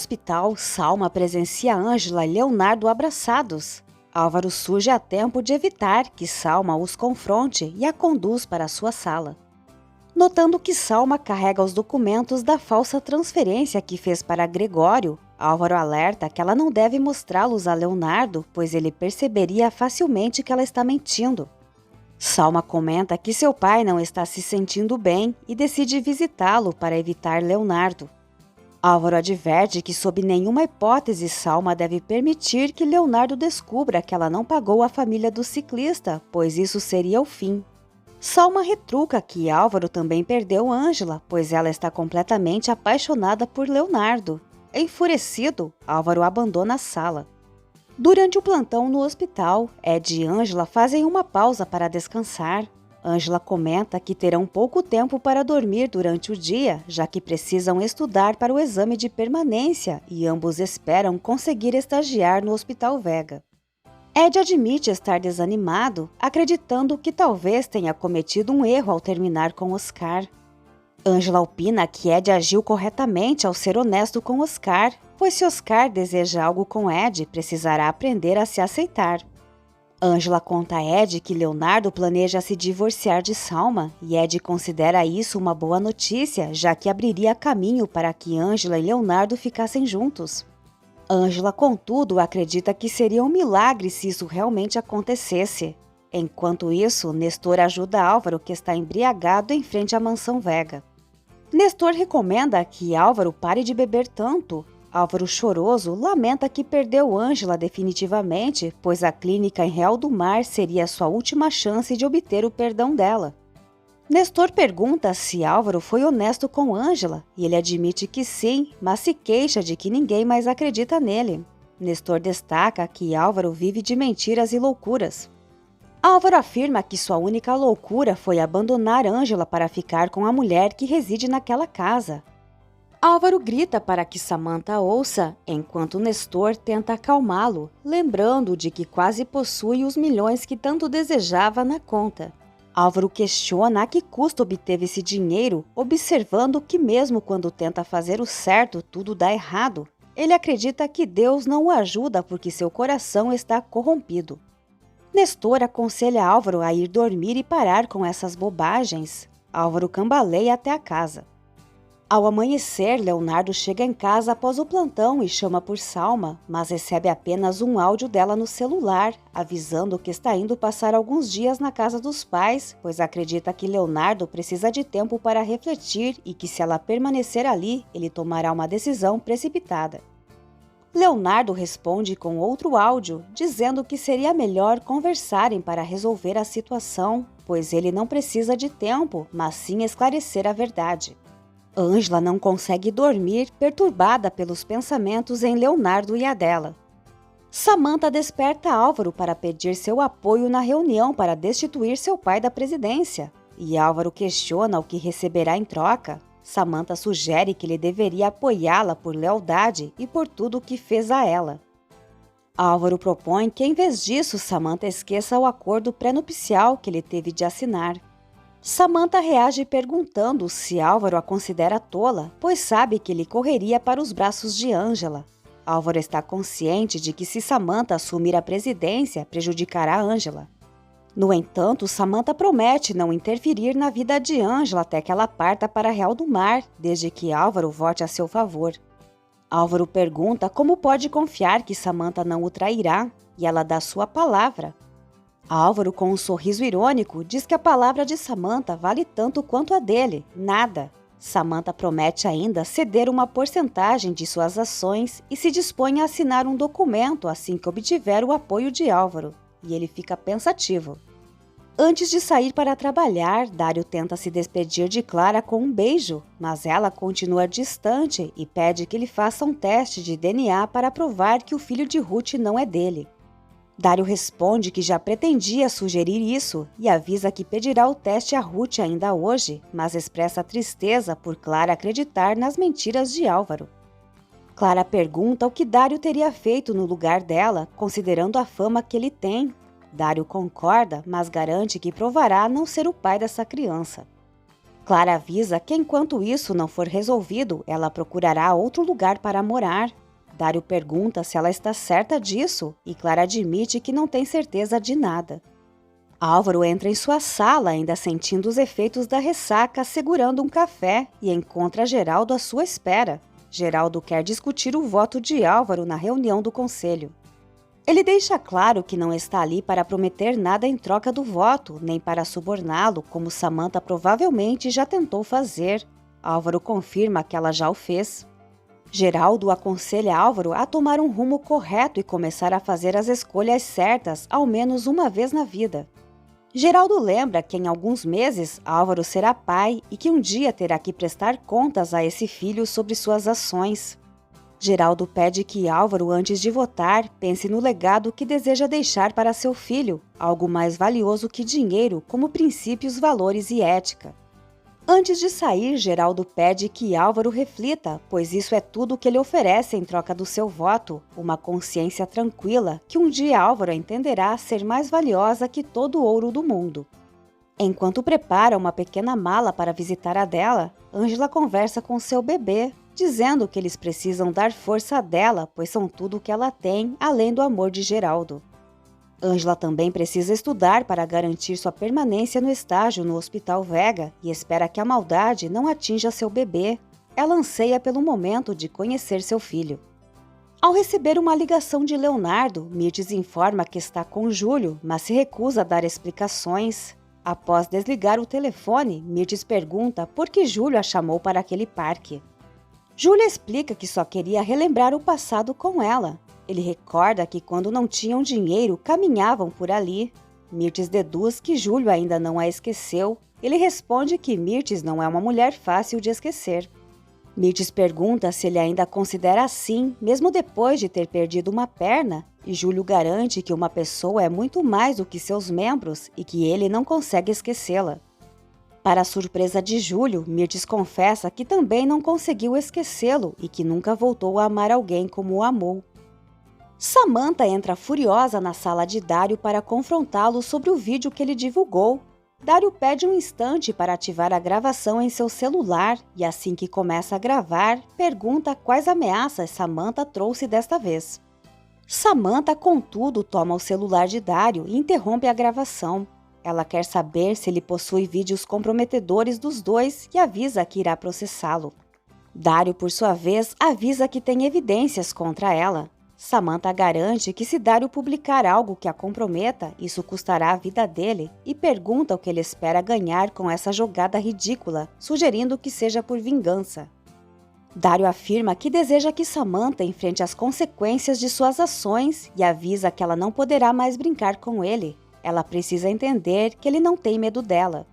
hospital, Salma presencia Ângela e Leonardo abraçados. Álvaro surge a tempo de evitar que Salma os confronte e a conduz para sua sala. Notando que Salma carrega os documentos da falsa transferência que fez para Gregório, Álvaro alerta que ela não deve mostrá-los a Leonardo, pois ele perceberia facilmente que ela está mentindo. Salma comenta que seu pai não está se sentindo bem e decide visitá-lo para evitar Leonardo. Álvaro adverte que sob nenhuma hipótese Salma deve permitir que Leonardo descubra que ela não pagou a família do ciclista, pois isso seria o fim. Salma retruca que Álvaro também perdeu Ângela, pois ela está completamente apaixonada por Leonardo. Enfurecido, Álvaro abandona a sala. Durante o plantão no hospital, Ed e Ângela fazem uma pausa para descansar. Ângela comenta que terão pouco tempo para dormir durante o dia, já que precisam estudar para o exame de permanência e ambos esperam conseguir estagiar no Hospital Vega. Ed admite estar desanimado, acreditando que talvez tenha cometido um erro ao terminar com Oscar. Ângela opina que Ed agiu corretamente ao ser honesto com Oscar, pois se Oscar deseja algo com Ed, precisará aprender a se aceitar. Ângela conta a Ed que Leonardo planeja se divorciar de Salma e Ed considera isso uma boa notícia, já que abriria caminho para que Ângela e Leonardo ficassem juntos. Ângela, contudo, acredita que seria um milagre se isso realmente acontecesse. Enquanto isso, Nestor ajuda Álvaro, que está embriagado em frente à mansão Vega. Nestor recomenda que Álvaro pare de beber tanto. Álvaro, choroso, lamenta que perdeu Ângela definitivamente, pois a clínica em Real do Mar seria sua última chance de obter o perdão dela. Nestor pergunta se Álvaro foi honesto com Ângela, e ele admite que sim, mas se queixa de que ninguém mais acredita nele. Nestor destaca que Álvaro vive de mentiras e loucuras. Álvaro afirma que sua única loucura foi abandonar Ângela para ficar com a mulher que reside naquela casa. Álvaro grita para que Samantha ouça, enquanto Nestor tenta acalmá-lo, lembrando de que quase possui os milhões que tanto desejava na conta. Álvaro questiona a que custo obteve esse dinheiro, observando que mesmo quando tenta fazer o certo, tudo dá errado. Ele acredita que Deus não o ajuda porque seu coração está corrompido. Nestor aconselha Álvaro a ir dormir e parar com essas bobagens. Álvaro cambaleia até a casa. Ao amanhecer, Leonardo chega em casa após o plantão e chama por Salma, mas recebe apenas um áudio dela no celular, avisando que está indo passar alguns dias na casa dos pais, pois acredita que Leonardo precisa de tempo para refletir e que se ela permanecer ali, ele tomará uma decisão precipitada. Leonardo responde com outro áudio, dizendo que seria melhor conversarem para resolver a situação, pois ele não precisa de tempo, mas sim esclarecer a verdade. Ângela não consegue dormir, perturbada pelos pensamentos em Leonardo e Adela. Samantha desperta Álvaro para pedir seu apoio na reunião para destituir seu pai da presidência, e Álvaro questiona o que receberá em troca. Samantha sugere que ele deveria apoiá-la por lealdade e por tudo o que fez a ela. Álvaro propõe que, em vez disso, Samantha esqueça o acordo pré-nupcial que ele teve de assinar. Samantha reage perguntando se Álvaro a considera tola, pois sabe que ele correria para os braços de Ângela. Álvaro está consciente de que se Samantha assumir a presidência, prejudicará Ângela. No entanto, Samantha promete não interferir na vida de Ângela até que ela parta para Real do Mar, desde que Álvaro vote a seu favor. Álvaro pergunta como pode confiar que Samantha não o trairá, e ela dá sua palavra. Álvaro, com um sorriso irônico, diz que a palavra de Samantha vale tanto quanto a dele, nada. Samantha promete ainda ceder uma porcentagem de suas ações e se dispõe a assinar um documento assim que obtiver o apoio de Álvaro, e ele fica pensativo. Antes de sair para trabalhar, Dário tenta se despedir de Clara com um beijo, mas ela continua distante e pede que ele faça um teste de DNA para provar que o filho de Ruth não é dele. Dário responde que já pretendia sugerir isso e avisa que pedirá o teste a Ruth ainda hoje, mas expressa tristeza por Clara acreditar nas mentiras de Álvaro. Clara pergunta o que Dário teria feito no lugar dela, considerando a fama que ele tem. Dário concorda, mas garante que provará não ser o pai dessa criança. Clara avisa que enquanto isso não for resolvido, ela procurará outro lugar para morar. Dário pergunta se ela está certa disso e Clara admite que não tem certeza de nada. Álvaro entra em sua sala, ainda sentindo os efeitos da ressaca, segurando um café e encontra Geraldo à sua espera. Geraldo quer discutir o voto de Álvaro na reunião do conselho. Ele deixa claro que não está ali para prometer nada em troca do voto, nem para suborná-lo, como Samantha provavelmente já tentou fazer. Álvaro confirma que ela já o fez. Geraldo aconselha Álvaro a tomar um rumo correto e começar a fazer as escolhas certas, ao menos uma vez na vida. Geraldo lembra que em alguns meses Álvaro será pai e que um dia terá que prestar contas a esse filho sobre suas ações. Geraldo pede que Álvaro, antes de votar, pense no legado que deseja deixar para seu filho, algo mais valioso que dinheiro, como princípios, valores e ética. Antes de sair, Geraldo pede que Álvaro reflita, pois isso é tudo o que ele oferece em troca do seu voto, uma consciência tranquila que um dia Álvaro entenderá ser mais valiosa que todo o ouro do mundo. Enquanto prepara uma pequena mala para visitar a dela, Ângela conversa com seu bebê, dizendo que eles precisam dar força a dela, pois são tudo o que ela tem, além do amor de Geraldo. Ângela também precisa estudar para garantir sua permanência no estágio no Hospital Vega e espera que a maldade não atinja seu bebê. Ela anseia pelo momento de conhecer seu filho. Ao receber uma ligação de Leonardo, Mirtes informa que está com Júlio, mas se recusa a dar explicações. Após desligar o telefone, Mirtes pergunta por que Júlio a chamou para aquele parque. Júlio explica que só queria relembrar o passado com ela. Ele recorda que quando não tinham dinheiro, caminhavam por ali. Mirtes deduz que Júlio ainda não a esqueceu. Ele responde que Mirtes não é uma mulher fácil de esquecer. Mirtes pergunta se ele ainda a considera assim, mesmo depois de ter perdido uma perna, e Júlio garante que uma pessoa é muito mais do que seus membros e que ele não consegue esquecê-la. Para a surpresa de Júlio, Mirtes confessa que também não conseguiu esquecê-lo e que nunca voltou a amar alguém como o amou. Samantha entra furiosa na sala de Dário para confrontá-lo sobre o vídeo que ele divulgou. Dário pede um instante para ativar a gravação em seu celular e assim que começa a gravar, pergunta quais ameaças Samantha trouxe desta vez. Samantha, contudo, toma o celular de Dário e interrompe a gravação. Ela quer saber se ele possui vídeos comprometedores dos dois e avisa que irá processá-lo. Dário, por sua vez, avisa que tem evidências contra ela. Samantha garante que se Dário publicar algo que a comprometa, isso custará a vida dele e pergunta o que ele espera ganhar com essa jogada ridícula, sugerindo que seja por vingança. Dário afirma que deseja que Samantha enfrente as consequências de suas ações e avisa que ela não poderá mais brincar com ele. Ela precisa entender que ele não tem medo dela.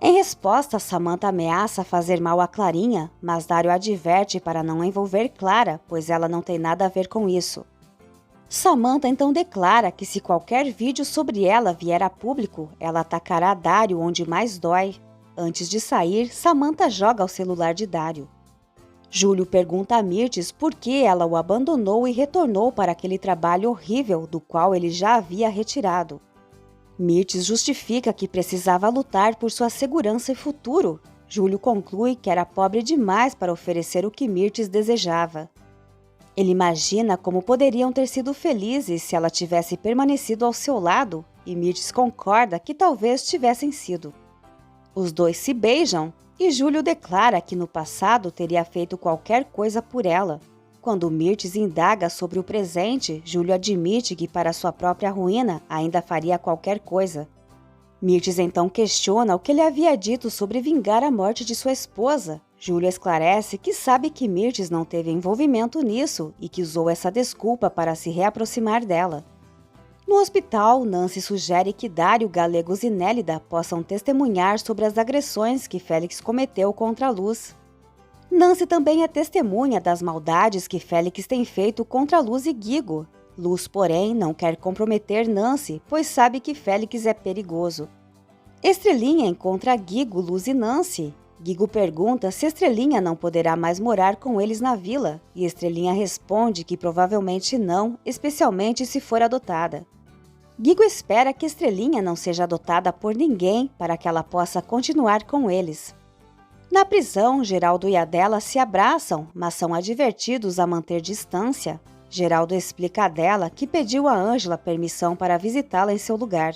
Em resposta, Samantha ameaça fazer mal a Clarinha, mas Dário adverte para não envolver Clara, pois ela não tem nada a ver com isso. Samantha então declara que se qualquer vídeo sobre ela vier a público, ela atacará Dário onde mais dói. Antes de sair, Samantha joga o celular de Dário. Júlio pergunta a Mirtes por que ela o abandonou e retornou para aquele trabalho horrível do qual ele já havia retirado. Mirtes justifica que precisava lutar por sua segurança e futuro. Júlio conclui que era pobre demais para oferecer o que Mirtes desejava. Ele imagina como poderiam ter sido felizes se ela tivesse permanecido ao seu lado, e Mirtes concorda que talvez tivessem sido. Os dois se beijam, e Júlio declara que no passado teria feito qualquer coisa por ela. Quando Mirtes indaga sobre o presente, Júlio admite que para sua própria ruína ainda faria qualquer coisa. Mirtes então questiona o que ele havia dito sobre vingar a morte de sua esposa. Júlio esclarece que sabe que Mirtes não teve envolvimento nisso e que usou essa desculpa para se reaproximar dela. No hospital, Nancy sugere que Dário, Galegos e Nélida possam testemunhar sobre as agressões que Félix cometeu contra a Luz. Nancy também é testemunha das maldades que Félix tem feito contra Luz e Guigo. Luz, porém, não quer comprometer Nancy, pois sabe que Félix é perigoso. Estrelinha encontra Guigo, Luz e Nancy. Guigo pergunta se Estrelinha não poderá mais morar com eles na vila, e Estrelinha responde que provavelmente não, especialmente se for adotada. Guigo espera que Estrelinha não seja adotada por ninguém para que ela possa continuar com eles. Na prisão, Geraldo e Adela se abraçam, mas são advertidos a manter distância. Geraldo explica a Adela que pediu a Ângela permissão para visitá-la em seu lugar.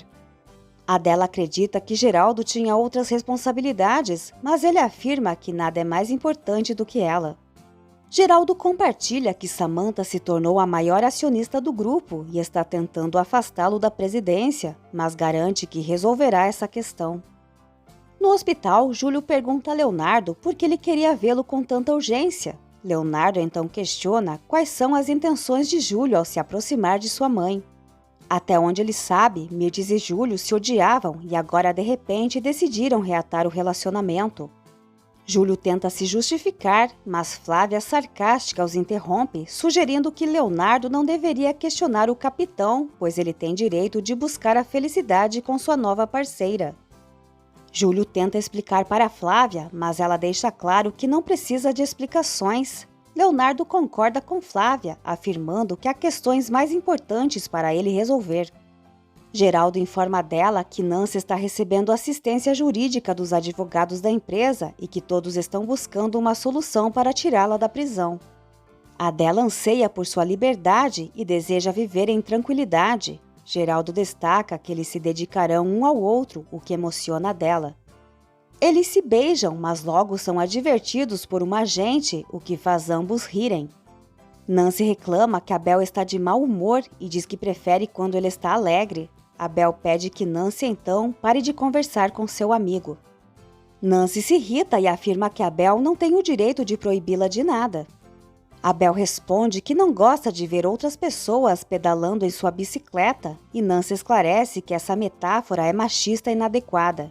Adela acredita que Geraldo tinha outras responsabilidades, mas ele afirma que nada é mais importante do que ela. Geraldo compartilha que Samantha se tornou a maior acionista do grupo e está tentando afastá-lo da presidência, mas garante que resolverá essa questão. No hospital, Júlio pergunta a Leonardo por que ele queria vê-lo com tanta urgência. Leonardo então questiona quais são as intenções de Júlio ao se aproximar de sua mãe. Até onde ele sabe, Mirtes e Júlio se odiavam e agora de repente decidiram reatar o relacionamento. Júlio tenta se justificar, mas Flávia sarcástica os interrompe, sugerindo que Leonardo não deveria questionar o capitão, pois ele tem direito de buscar a felicidade com sua nova parceira. Júlio tenta explicar para Flávia, mas ela deixa claro que não precisa de explicações. Leonardo concorda com Flávia, afirmando que há questões mais importantes para ele resolver. Geraldo informa dela que Nancy está recebendo assistência jurídica dos advogados da empresa e que todos estão buscando uma solução para tirá-la da prisão. Adela anseia por sua liberdade e deseja viver em tranquilidade. Geraldo destaca que eles se dedicarão um ao outro, o que emociona Adela. Eles se beijam, mas logo são advertidos por uma agente, o que faz ambos rirem. Nancy reclama que Abel está de mau humor e diz que prefere quando ele está alegre. Abel pede que Nancy então pare de conversar com seu amigo. Nancy se irrita e afirma que Abel não tem o direito de proibi-la de nada. Abel responde que não gosta de ver outras pessoas pedalando em sua bicicleta e Nancy esclarece que essa metáfora é machista e inadequada.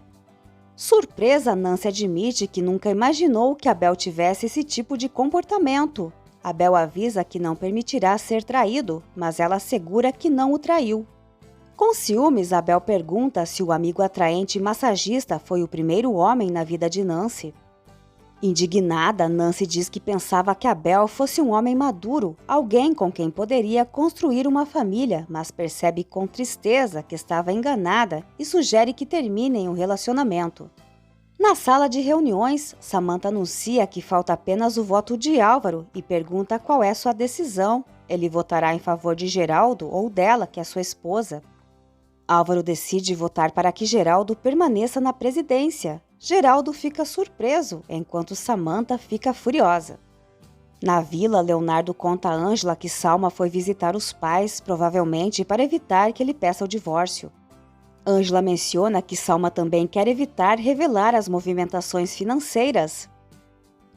Surpresa, Nancy admite que nunca imaginou que Abel tivesse esse tipo de comportamento. Abel avisa que não permitirá ser traído, mas ela assegura que não o traiu. Com ciúmes, Abel pergunta se o amigo atraente massagista foi o primeiro homem na vida de Nancy. Indignada, Nancy diz que pensava que Abel fosse um homem maduro, alguém com quem poderia construir uma família, mas percebe com tristeza que estava enganada e sugere que terminem o relacionamento. Na sala de reuniões, Samantha anuncia que falta apenas o voto de Álvaro e pergunta qual é sua decisão. Ele votará em favor de Geraldo ou dela, que é sua esposa. Álvaro decide votar para que Geraldo permaneça na presidência. Geraldo fica surpreso, enquanto Samantha fica furiosa. Na vila, Leonardo conta a Ângela que Salma foi visitar os pais, provavelmente para evitar que ele peça o divórcio. Ângela menciona que Salma também quer evitar revelar as movimentações financeiras.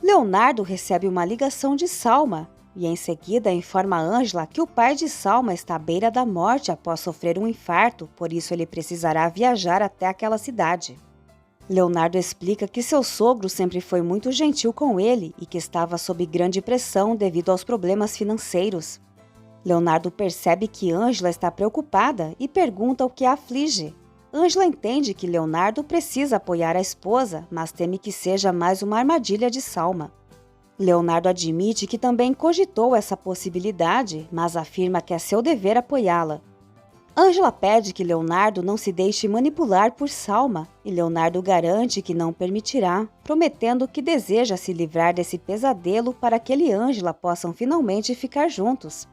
Leonardo recebe uma ligação de Salma e em seguida informa Ângela que o pai de Salma está à beira da morte após sofrer um infarto, por isso ele precisará viajar até aquela cidade. Leonardo explica que seu sogro sempre foi muito gentil com ele e que estava sob grande pressão devido aos problemas financeiros. Leonardo percebe que Ângela está preocupada e pergunta o que a aflige. Ângela entende que Leonardo precisa apoiar a esposa, mas teme que seja mais uma armadilha de Salma. Leonardo admite que também cogitou essa possibilidade, mas afirma que é seu dever apoiá-la. Ângela pede que Leonardo não se deixe manipular por Salma, e Leonardo garante que não permitirá, prometendo que deseja se livrar desse pesadelo para que ele e Ângela possam finalmente ficar juntos.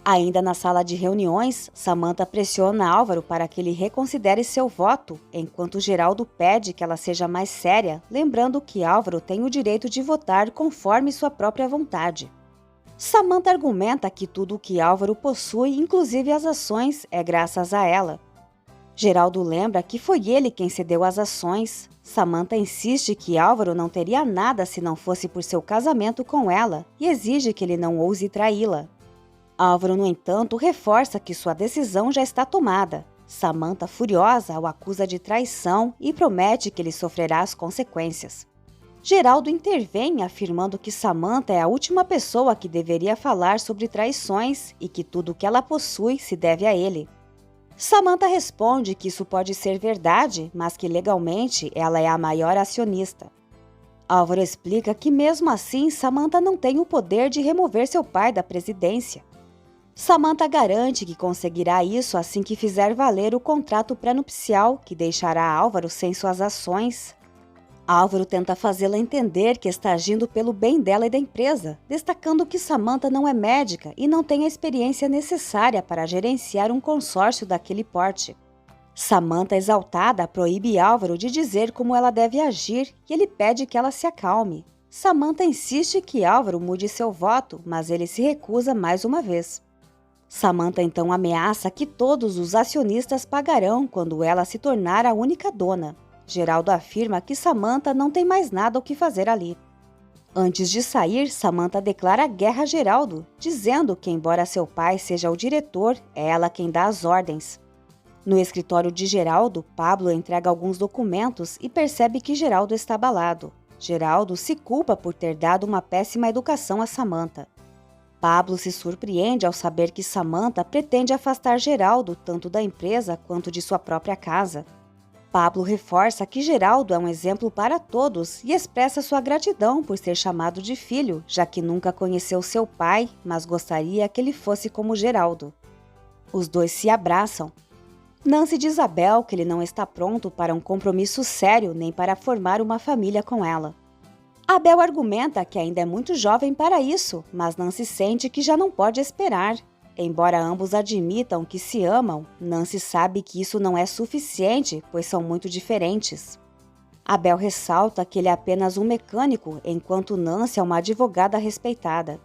Ainda na sala de reuniões, Samantha pressiona Álvaro para que ele reconsidere seu voto, enquanto Geraldo pede que ela seja mais séria, lembrando que Álvaro tem o direito de votar conforme sua própria vontade. Samantha argumenta que tudo o que Álvaro possui, inclusive as ações, é graças a ela. Geraldo lembra que foi ele quem cedeu as ações. Samantha insiste que Álvaro não teria nada se não fosse por seu casamento com ela e exige que ele não ouse traí-la. Álvaro, no entanto, reforça que sua decisão já está tomada. Samantha, furiosa, o acusa de traição e promete que ele sofrerá as consequências. Geraldo intervém, afirmando que Samantha é a última pessoa que deveria falar sobre traições e que tudo o que ela possui se deve a ele. Samantha responde que isso pode ser verdade, mas que legalmente ela é a maior acionista. Álvaro explica que mesmo assim Samantha não tem o poder de remover seu pai da presidência. Samantha garante que conseguirá isso assim que fizer valer o contrato pré-nupcial que deixará Álvaro sem suas ações. Álvaro tenta fazê-la entender que está agindo pelo bem dela e da empresa, destacando que Samantha não é médica e não tem a experiência necessária para gerenciar um consórcio daquele porte. Samantha, exaltada, proíbe Álvaro de dizer como ela deve agir e ele pede que ela se acalme. Samantha insiste que Álvaro mude seu voto, mas ele se recusa mais uma vez. Samantha então ameaça que todos os acionistas pagarão quando ela se tornar a única dona. Geraldo afirma que Samantha não tem mais nada o que fazer ali. Antes de sair, Samantha declara guerra a Geraldo, dizendo que, embora seu pai seja o diretor, é ela quem dá as ordens. No escritório de Geraldo, Pablo entrega alguns documentos e percebe que Geraldo está abalado. Geraldo se culpa por ter dado uma péssima educação a Samantha. Pablo se surpreende ao saber que Samantha pretende afastar Geraldo tanto da empresa quanto de sua própria casa. Pablo reforça que Geraldo é um exemplo para todos e expressa sua gratidão por ser chamado de filho, já que nunca conheceu seu pai, mas gostaria que ele fosse como Geraldo. Os dois se abraçam. Nancy diz a Bel que ele não está pronto para um compromisso sério nem para formar uma família com ela. A Bel argumenta que ainda é muito jovem para isso, mas Nancy sente que já não pode esperar. Embora ambos admitam que se amam, Nancy sabe que isso não é suficiente, pois são muito diferentes. Abel ressalta que ele é apenas um mecânico, enquanto Nancy é uma advogada respeitada.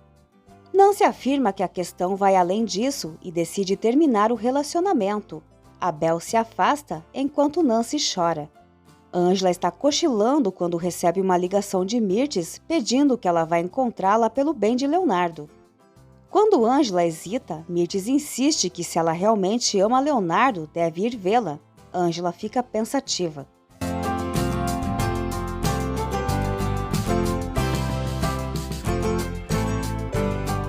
Nancy afirma que a questão vai além disso e decide terminar o relacionamento. Abel se afasta, enquanto Nancy chora. Ângela está cochilando quando recebe uma ligação de Mirtes pedindo que ela vá encontrá-la pelo bem de Leonardo. Quando Ângela hesita, Mirtes insiste que se ela realmente ama Leonardo, deve ir vê-la. Ângela fica pensativa.